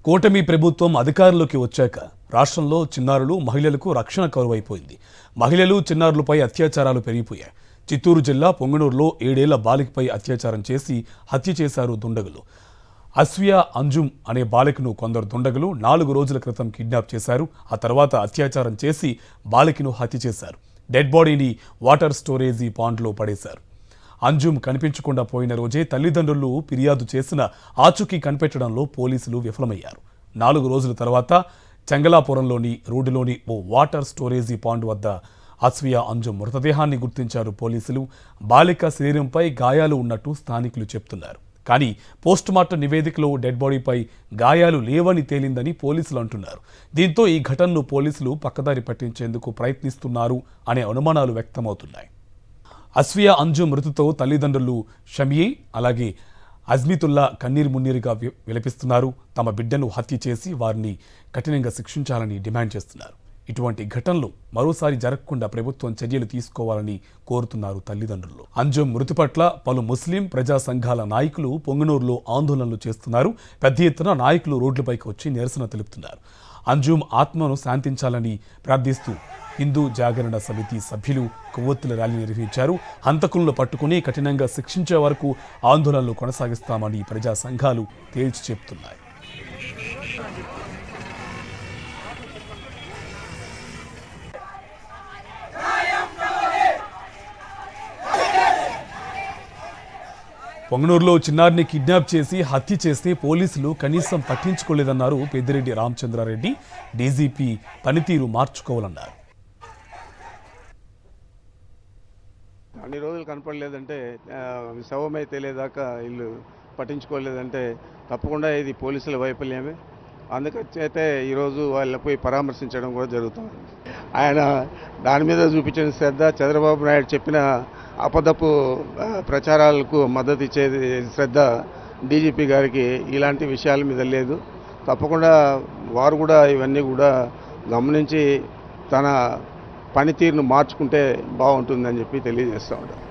కూటమి ప్రభుత్వం అధికారంలోకి వచ్చాక రాష్ట్రంలో చిన్నారులు మహిళలకు రక్షణ కరువైపోయింది. మహిళలు చిన్నారులపై అత్యాచారాలు పెరిగిపోయాయి. చిత్తూరు జిల్లా పొంగనూరులో 7 ఏళ్ల బాలికపై అత్యాచారం చేసి హత్య చేశారు దుండగులు. అస్వియా అంజుమ్ అనే బాలికను కొందరు దుండగులు 4 రోజుల క్రితం కిడ్నాప్ చేశారు. ఆ తర్వాత అత్యాచారం చేసి బాలికను హత్య చేశారు. డెడ్ బాడీని వాటర్ స్టోరేజీ పాండ్లో పడేశారు. అంజుమ్ కనిపించకుండా పోయిన రోజే తల్లిదండ్రులు ఫిర్యాదు చేసిన ఆచూకీ కనిపెట్టడంలో పోలీసులు విఫలమయ్యారు. 4 రోజుల తర్వాత చెంగలాపురంలోని రోడ్డులోని ఓ వాటర్ స్టోరేజీ పాండ్ వద్ద అస్వియా అంజుమ్ మృతదేహాన్ని గుర్తించారు పోలీసులు. బాలిక శరీరంపై గాయాలు ఉన్నట్టు స్థానికులు చెప్తున్నారు. కానీ పోస్టుమార్టం నివేదికలో డెడ్ బాడీపై గాయాలు లేవని తేలిందని పోలీసులు అంటున్నారు. దీంతో ఈ ఘటనను పోలీసులు పక్కదారి పట్టించేందుకు ప్రయత్నిస్తున్నారు అనే అనుమానాలు వ్యక్తమవుతున్నాయి. అస్వియా అంజుమ్ మృతితో తల్లిదండ్రులు షమియే అలాగే అజ్మితుల్లా కన్నీరు మున్నీరుగా విలపిస్తున్నారు. తమ బిడ్డను హత్య చేసి వారిని కఠినంగా శిక్షించాలని డిమాండ్ చేస్తున్నారు. ఇటువంటి ఘటనలు మరోసారి జరగకుండా ప్రభుత్వం చర్యలు తీసుకోవాలని కోరుతున్నారు తల్లిదండ్రులు. అంజుమ్ మృతి పట్ల పలు ముస్లిం ప్రజా సంఘాల నాయకులు పొంగనూరులో ఆందోళనలు చేస్తున్నారు. పెద్ద ఎత్తున నాయకులు రోడ్లపైకి వచ్చి నిరసన తెలుపుతున్నారు. అంజుమ్ ఆత్మను శాంతించాలని ప్రార్థిస్తూ హిందూ జాగరణ సమితి సభ్యులు కొవ్వొత్తుల ర్యాలీ నిర్వహించారు. హంతకులను పట్టుకుని కఠినంగా శిక్షించే వరకు ఆందోళనలు కొనసాగిస్తామని ప్రజా సంఘాలు తేల్చి చెబుతున్నాయి. పొంగనూరులో చిన్నారిని కిడ్నాప్ చేసి హత్య చేస్తే పోలీసులు కనీసం పట్టించుకోలేదన్నారు పెద్దిరెడ్డి రామచంద్రారెడ్డి. డీజీపీ పనితీరు మార్చుకోవాలన్నారు. అన్ని రోజులు కనపడలేదంటే శవమై తెలియదాకా ఇల్లు పట్టించుకోలేదంటే తప్పకుండా ఇది పోలీసుల వైఫల్యమే. అందుకైతే ఈరోజు వాళ్ళని పోయి పరామర్శించడం కూడా జరుగుతుంది. ఆయన దాని మీద చూపించిన శ్రద్ధ, చంద్రబాబు నాయుడు చెప్పిన అబద్ధపు ప్రచారాలకు మద్దతు ఇచ్చేది శ్రద్ధ డీజీపీ గారికి ఇలాంటి విషయాల మీద లేదు. తప్పకుండా వారు కూడా ఇవన్నీ కూడా గమనించి తన పనితీరును మార్చుకుంటే బాగుంటుందని చెప్పి తెలియజేస్తూ ఉంటారు.